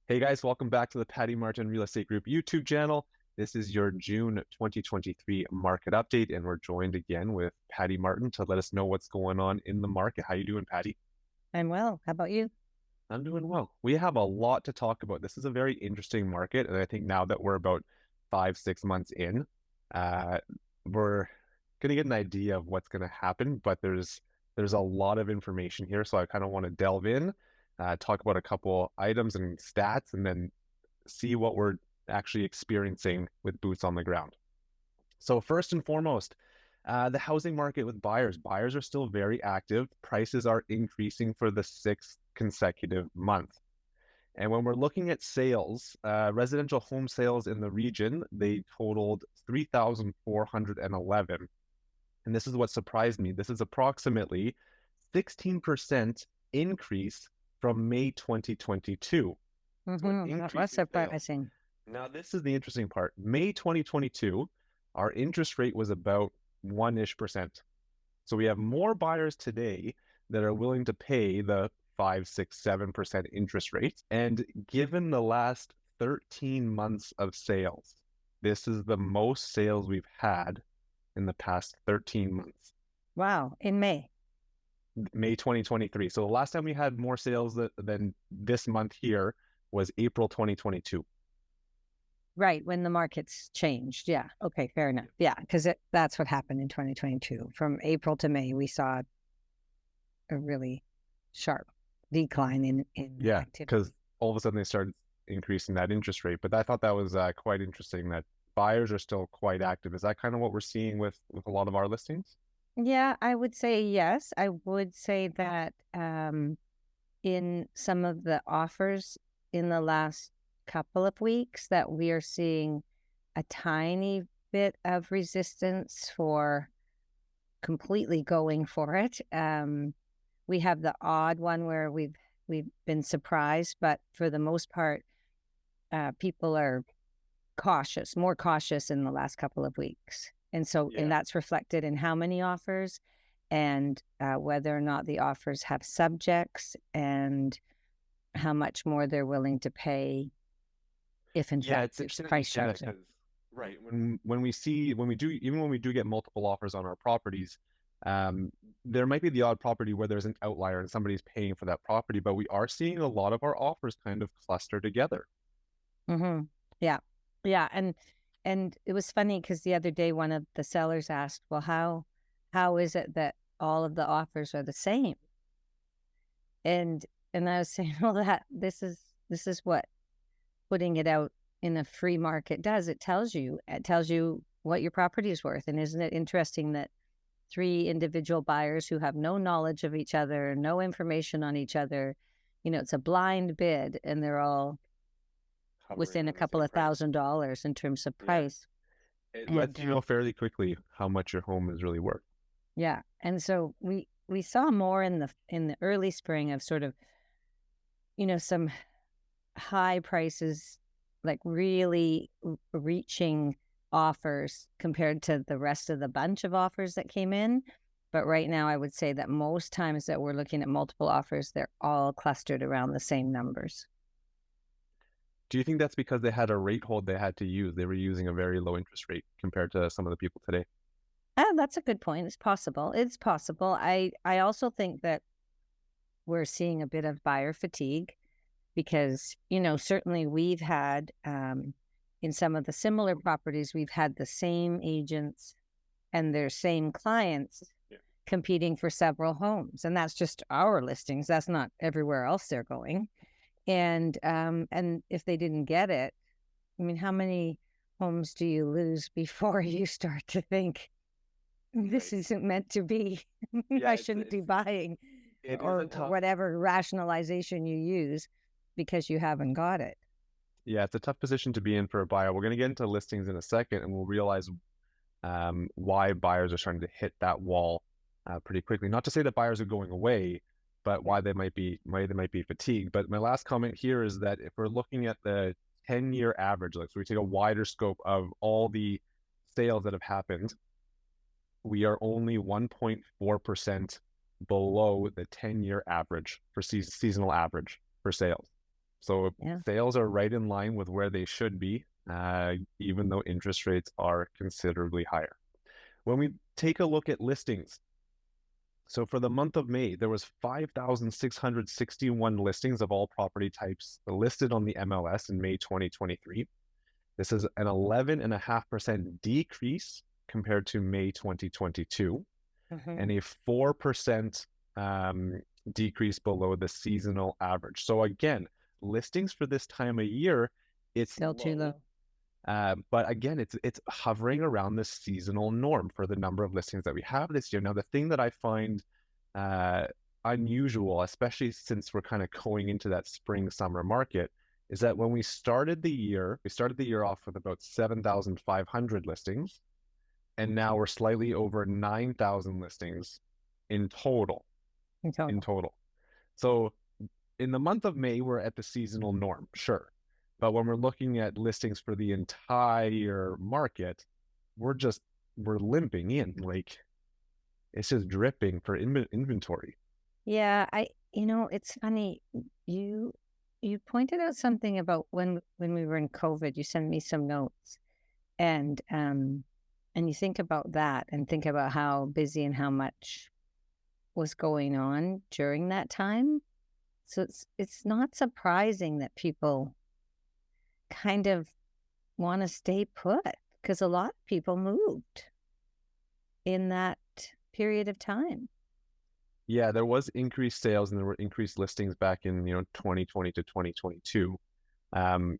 Hey guys, welcome back to the Patty Martin Real Estate Group YouTube channel. This is your June 2023 market update, and we're joined again with Patty Martin to let us know what's going on in the market. How you doing, Patty? I'm well. How about you? I'm doing well. We have a lot to talk about. This is a very interesting market, and I think now that we're about 5, 6 months in, uh, we're going to get an idea of what's going to happen. But there's a lot of information here, so I kind of want to delve in, talk about a couple items and stats, and then see what we're actually experiencing with boots on the ground. So first and foremost, the housing market with buyers. Buyers are still very active. Prices are increasing for the sixth consecutive month. And when we're looking at sales, residential home sales in the region, they totaled 3,411. And this is what surprised me. This is approximately 16% increase from May 2022. So an That increase was in sales. surprising. Now, this is the interesting part. May 2022, our interest rate was about 1-ish%. So we have more buyers today that are willing to pay the 5, 6, 7% interest rate. And given the last 13 months of sales, this is the most sales we've had in the past 13 months. Wow. In May. May 2023. So the last time we had more sales than this month here was April 2022. Right. When the markets changed. Yeah. Okay. Fair enough. Yeah. Because that's what happened in 2022. From April to May, we saw a really sharp decline in Yeah, because activity. all of a sudden they started increasing that interest rate. But I thought that was quite interesting that buyers are still quite active. Is that kind of what we're seeing with a lot of our listings? Yeah, I would say yes. I would say that in some of the offers in the last couple of weeks that we are seeing a tiny bit of resistance for completely going for it. We have the odd one where we've been surprised, but for the most part, people are more cautious in the last couple of weeks. And Yeah. that's reflected in how many offers and whether or not the offers have subjects and how much more they're willing to pay if in Yeah, fact it's there's interesting that you price say that shopping. because right when we do get multiple offers on our properties, um, there might be the odd property where there's an outlier and somebody's paying for that property, but we are seeing a lot of our offers kind of cluster together. Mm-hmm. Yeah. Yeah. And it was funny because the other day one of the sellers asked, well, how is it that all of the offers are the same? And and I was saying, well, that this is what putting it out in a free market does. It tells you what your property is worth. And isn't it interesting that three individual buyers who have no knowledge of each other, no information on each other, it's a blind bid and they're all Hovering within a around the couple same of price. $1,000s in terms of Yeah. price. It And lets you know fairly quickly how much your home is really worth. yeah, and so we saw more in the early spring of sort of some high prices, like really reaching offers compared to the rest of the bunch of offers that came in. But right now, I would say that most times that we're looking at multiple offers, they're all clustered around the same numbers. Do you think that's because they had a rate hold they had to use? They were using a very low interest rate compared to some of the people today. That's a good point. It's possible. It's possible. I also think that we're seeing a bit of buyer fatigue because, certainly we've had, in some of the similar properties, we've had the same agents and their same clients Yeah. competing for several homes. And that's just our listings. That's not everywhere else they're going. And if they didn't get it, I mean, how many homes do you lose before you start to think this Right. isn't meant to be? Yeah, I shouldn't be buying, it is or a tough whatever rationalization you use because you haven't got it. yeah, it's a tough position to be in for a buyer. We're going to get into listings in a second, and we'll realize why buyers are starting to hit that wall pretty quickly. Not to say that buyers are going away, but Yeah. why they might be fatigued. But my last comment here is that if we're looking at the 10-year average, like so we take a wider scope of all the sales that have happened, we are only 1.4% below the 10-year average for seasonal average for sales. So Yeah. sales are right in line with where they should be, even though interest rates are considerably higher. When we take a look at listings, so for the month of May, there was 5,661 listings of all property types listed on the MLS in May 2023. This is an 11.5% decrease compared to May 2022, and a 4% decrease below the seasonal average. So again, listings for this time of year, it's Still too low. but again, it's hovering around the seasonal norm for the number of listings that we have this year. Now, the thing that I find unusual, especially since we're kind of going into that spring summer market, is that when we started the year off with about 7,500 listings, and now we're slightly over 9,000 listings in total. In total. So in the month of May, we're at the seasonal norm, sure. But when we're looking at listings for the entire market, we're limping in. Like, it's just dripping for inventory. Yeah, it's funny. You pointed out something about when we were in COVID. You sent me some notes, and you think about that, and think about how busy and how much was going on during that time. So it's not surprising that people kind of want to stay put, because a lot of people moved in that period of time. Yeah, there was increased sales and there were increased listings back in 2020 to 2022. I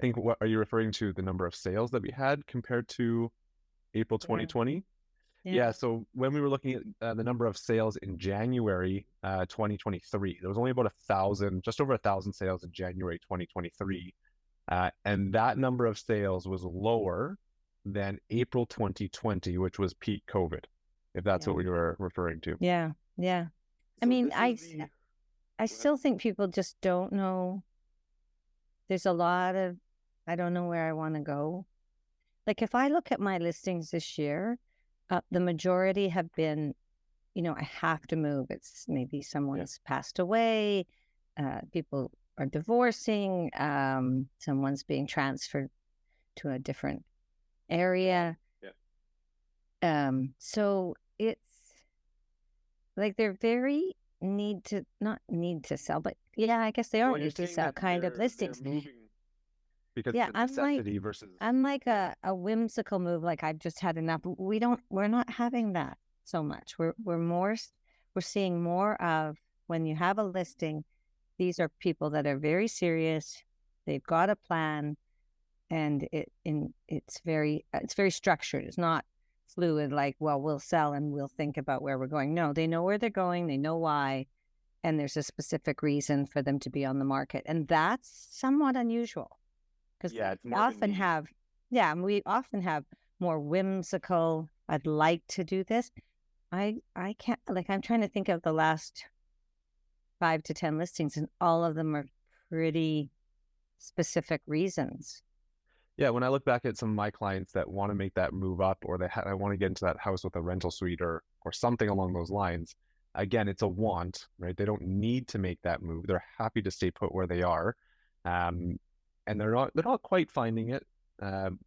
think, what are you referring to, the number of sales that we had compared to April 2020? Yeah, so when we were looking at the number of sales in January 2023, there was only about 1,000, just over 1,000 sales in January 2023. And that number of sales was lower than April 2020, which was peak COVID, if that's what we were referring to. Yeah, yeah. I So mean, this is I still think people just don't know. There's a lot of, I don't know where I want to go. Like, if I look at my listings this year, the majority have been, I have to move. It's maybe someone's passed away, people are divorcing, someone's being transferred to a different area. So it's like they're very not need to sell, but yeah, I guess they are need to sell kind of listings. Because it's a necessity versus unlike a whimsical move, like I've just had enough. We're not having that so much. We're seeing more of, when you have a listing, these are people that are very serious. They've got a plan, and it's very structured. It's not fluid, like, well, we'll sell and we'll think about where we're going. No, they know where they're going, they know why, and there's a specific reason for them to be on the market. And that's somewhat unusual, because we often have more whimsical, I'd like to do this. I can't, like, I'm trying to think of the last 5 to 10 listings, and all of them are pretty specific reasons. Yeah, when I look back at some of my clients that want to make that move up, or I want to get into that house with a rental suite or something along those lines, again, it's a want, right? They don't need to make that move. They're happy to stay put where they are. And they're not quite finding it.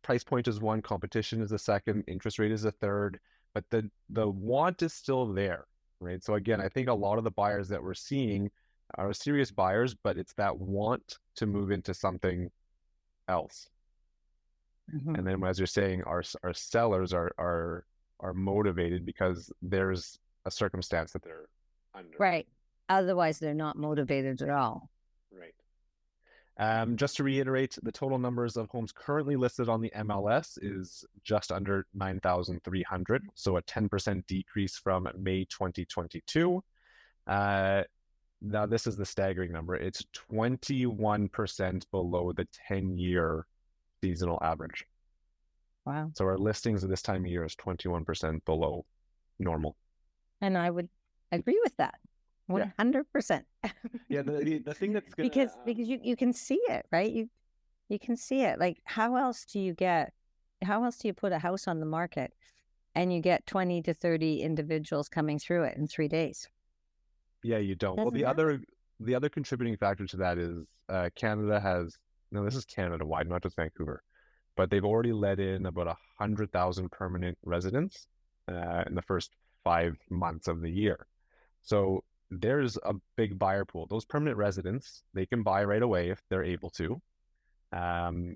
Price point is one, competition is a second, interest rate is a third, but the want is still there, right? So again, I think a lot of the buyers that we're seeing are serious buyers, but it's that want to move into something else. And then, as you're saying, our sellers are motivated because there's a circumstance that they're under. Right. Otherwise, they're not motivated at all. Right. Just to reiterate, the total numbers of homes currently listed on the MLS is just under 9,300, so a 10% decrease from May 2022. Now, this is the staggering number. It's 21% below the 10-year seasonal average. Wow. So our listings at this time of year is 21% below normal. And I would agree with that. 100%. Yeah, the thing that's gonna, because you can see it, right? You can see it. Like, how else do you put a house on the market and you get 20 to 30 individuals coming through it in 3 days? Yeah, you don't. Well, the other the other contributing factor to that is Canada has, no, this is Canada wide, not just Vancouver, but they've already let in about 100,000 permanent residents in the first 5 months of the year. So there's a big buyer pool. Those permanent residents, they can buy right away if they're able to. Um,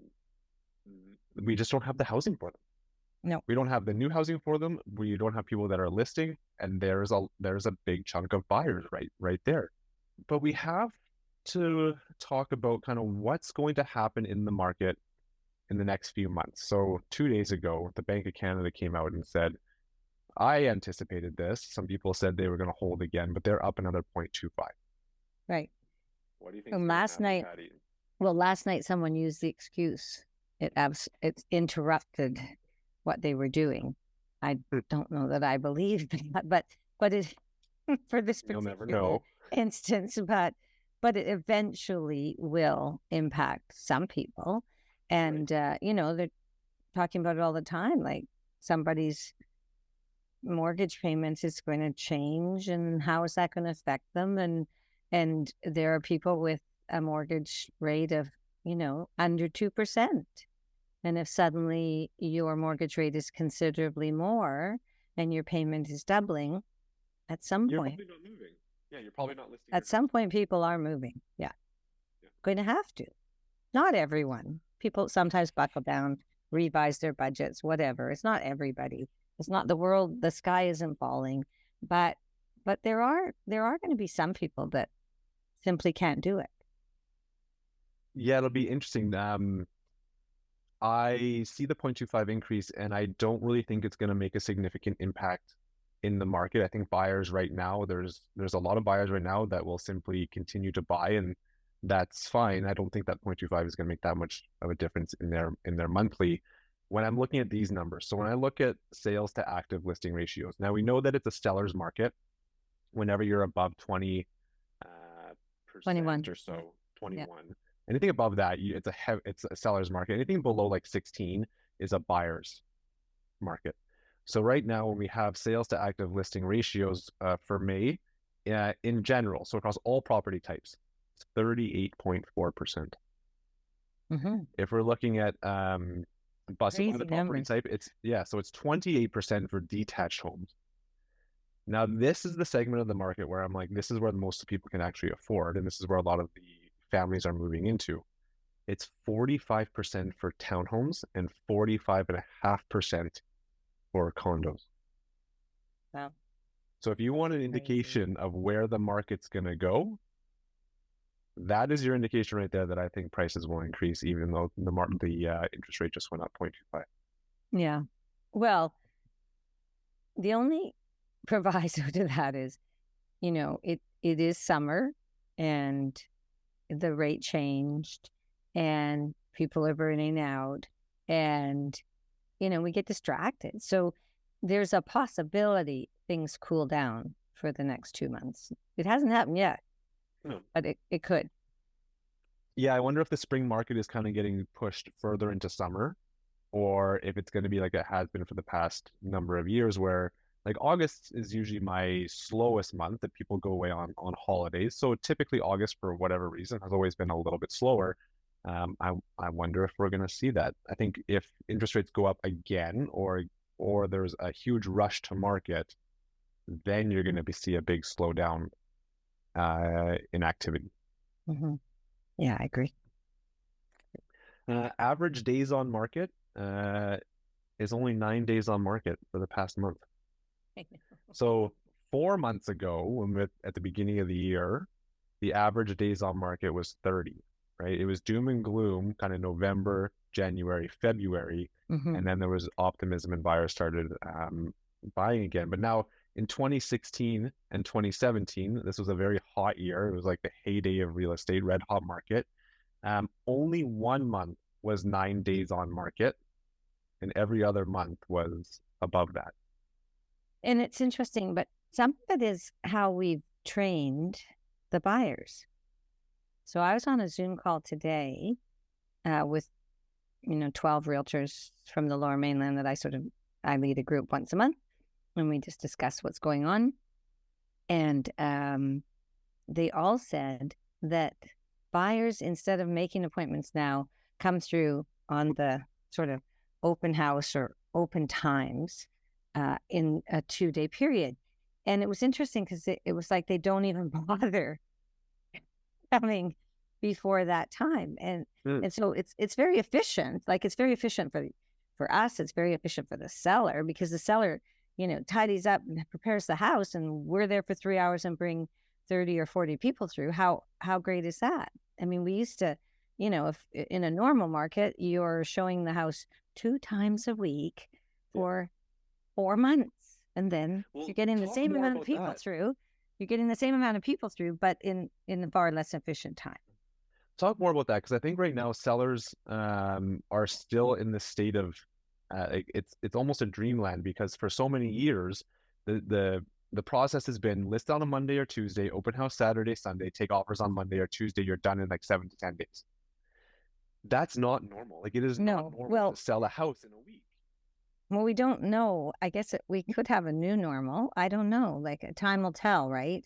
we just don't have the housing for them. No. We don't have the new housing for them. We don't have people that are listing, and there's a big chunk of buyers right there. But we have to talk about kind of what's going to happen in the market in the next few months. So 2 days ago, the Bank of Canada came out and said, I anticipated this. Some people said they were going to hold again, but they're up another 0.25. Right. What do you think? And last night, Patti? well, last night someone used the excuse it interrupted what they were doing. I don't know that I believe that, but it for this You'll never particular know. instance, but it eventually will impact some people, and you know, they're talking about it all the time. Like somebody's mortgage payments is going to change, and how is that going to affect them? And there are people with a mortgage rate of, you know, under 2%. And if suddenly your mortgage rate is considerably more and your payment is doubling, at some You're point, probably not moving. Yeah, you're probably not listing. at some point, people are moving. Yeah. Going to have to. Not everyone. People sometimes buckle down, revise their budgets, whatever. It's not everybody. It's not the world. The sky isn't falling, but there are going to be some people that simply can't do it. Yeah, it'll be interesting. I see the 0.25 increase, and I don't really think it's going to make a significant impact in the market. I think buyers right now, there's a lot of buyers right now that will simply continue to buy, and that's fine. I don't think that 0.25 is going to make that much of a difference in their monthly. When I'm looking at these numbers, so when I look at sales to active listing ratios, now we know that it's a seller's market. Whenever you're above 20 21 percent or so, 21. Yeah. Anything above that, it's a seller's market. Anything below like 16 is a buyer's market. So right now, when we have sales to active listing ratios for May, in general, so across all property types, it's 38.4%. Mm-hmm. If we're looking at busting by the property type, it's 28% for detached homes. Now, this is the segment of the market where I'm like, this is where most people can actually afford, and this is where a lot of the families are moving into. It's 45% for townhomes and 45.5% for condos. Wow. So if you want an indication of where the market's going to go, that is your indication right there that I think prices will increase, even though the interest rate just went up 0.25. Yeah. Well, the only proviso to that is, you know, it is summer and the rate changed and people are burning out and, you know, we get distracted. So there's a possibility things cool down for the next 2 months. It hasn't happened yet, but it could. Yeah, I wonder if the spring market is kind of getting pushed further into summer, or if it's going to be like it has been for the past number of years, where like August is usually my slowest month that people go away on holidays. So typically August, for whatever reason, has always been a little bit slower. I wonder if we're going to see that. I think if interest rates go up again, or there's a huge rush to market, then you're going to see a big slowdown in activity. Mm-hmm. Yeah, I agree. Average days on market is only 9 days on market for the past month. So 4 months ago, when at the beginning of the year, the average days on market was 30, right? It was doom and gloom kind of November, January, February, and then there was optimism and buyers started buying again. But now in 2016 and 2017, this was a very hot year. It was like the heyday of real estate, red hot market. Only 1 month was 9 days on market, and every other month was above that. And it's interesting, but some of it is how we've trained the buyers. So I was on a Zoom call today with, 12 realtors from the Lower Mainland that I lead a group once a month, and we just discuss what's going on. And they all said that buyers, instead of making appointments now, come through on the sort of open house or open times in a 2-day period. And it was interesting because it was like they don't even bother coming before that time. Mm. And so it's very efficient. Like it's very efficient for us, it's very efficient for the seller because the seller, tidies up and prepares the house and we're there for 3 hours and bring 30 or 40 people through. How great is that? I mean, we used to, if in a normal market, you're showing the house 2 times a week Yeah. for 4 months. And then Well, you're getting the talk same more amount of about people that. through. You're getting the same amount of people through, but in a far less efficient time. Talk more about that because I think right now sellers are still in the state of it's almost a dreamland because for so many years the process has been list on a Monday or Tuesday, open house Saturday, Sunday, take offers on Monday or Tuesday, you're done in like 7 to 10 days. That's not normal. Like it is not No. normal to Well, sell a house in a week. we don't know. I guess we could have a new normal. I don't know. Like time will tell, right?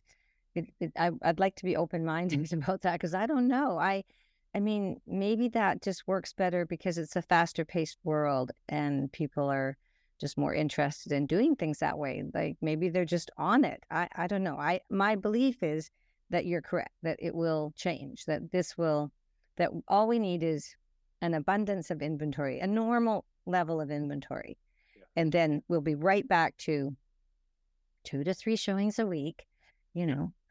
I'd like to be open-minded about that because I don't know. I mean, maybe that just works better because it's a faster paced world and people are just more interested in doing things that way. Like maybe they're just on it. I don't know. My belief is that you're correct, that it will change, that all we need is an abundance of inventory, a normal level of inventory. Yeah. And then we'll be right back to 2 to 3 showings a week,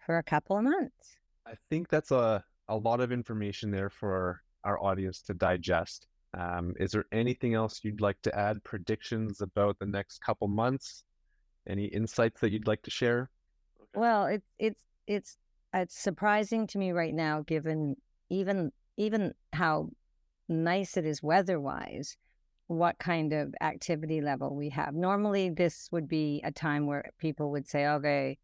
for a couple of months. I think that's a lot of information there for our audience to digest. Is there anything else you'd like to add? Predictions about the next couple months? Any insights that you'd like to share? Okay. Well, it's surprising to me right now, given even how nice it is weather-wise, what kind of activity level we have. Normally, this would be a time where people would say, okay,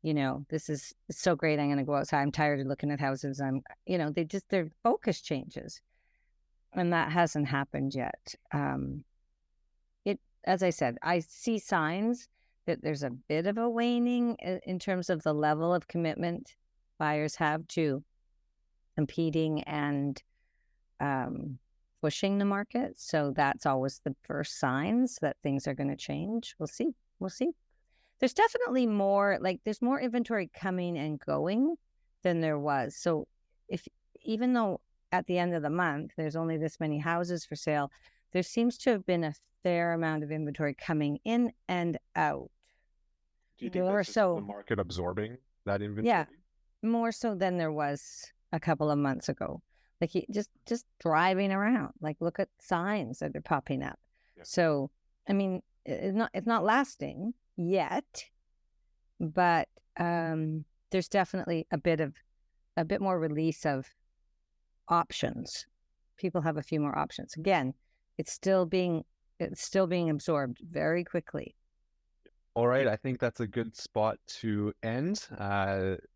this is so great. I'm going to go outside. I'm tired of looking at houses. Their focus changes. And that hasn't happened yet. As I said, I see signs that there's a bit of a waning in terms of the level of commitment buyers have to competing and pushing the market. So that's always the first signs that things are going to change. We'll see. There's definitely more, there's more inventory coming and going than there was. So even though at the end of the month, there's only this many houses for sale, there seems to have been a fair amount of inventory coming in and out. Do you think More that's just the so, market absorbing that inventory? yeah, more so than there was a couple of months ago. Like just driving around, like look at signs that are popping up. Yeah. So, I mean, it's not lasting yet, but there's definitely a bit more release of options. People have a few more options. Again, it's still being absorbed very quickly. All right, I think that's a good spot to end.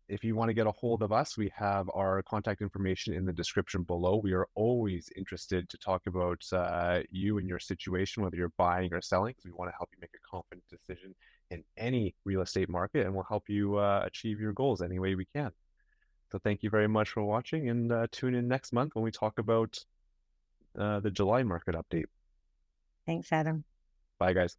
If you want to get a hold of us, we have our contact information in the description below. We are always interested to talk about you and your situation, whether you're buying or selling, because we want to help you make a confident decision in any real estate market, and we'll help you achieve your goals any way we can. So thank you very much for watching, and tune in next month when we talk about the July market update. Thanks, Adam. Bye, guys.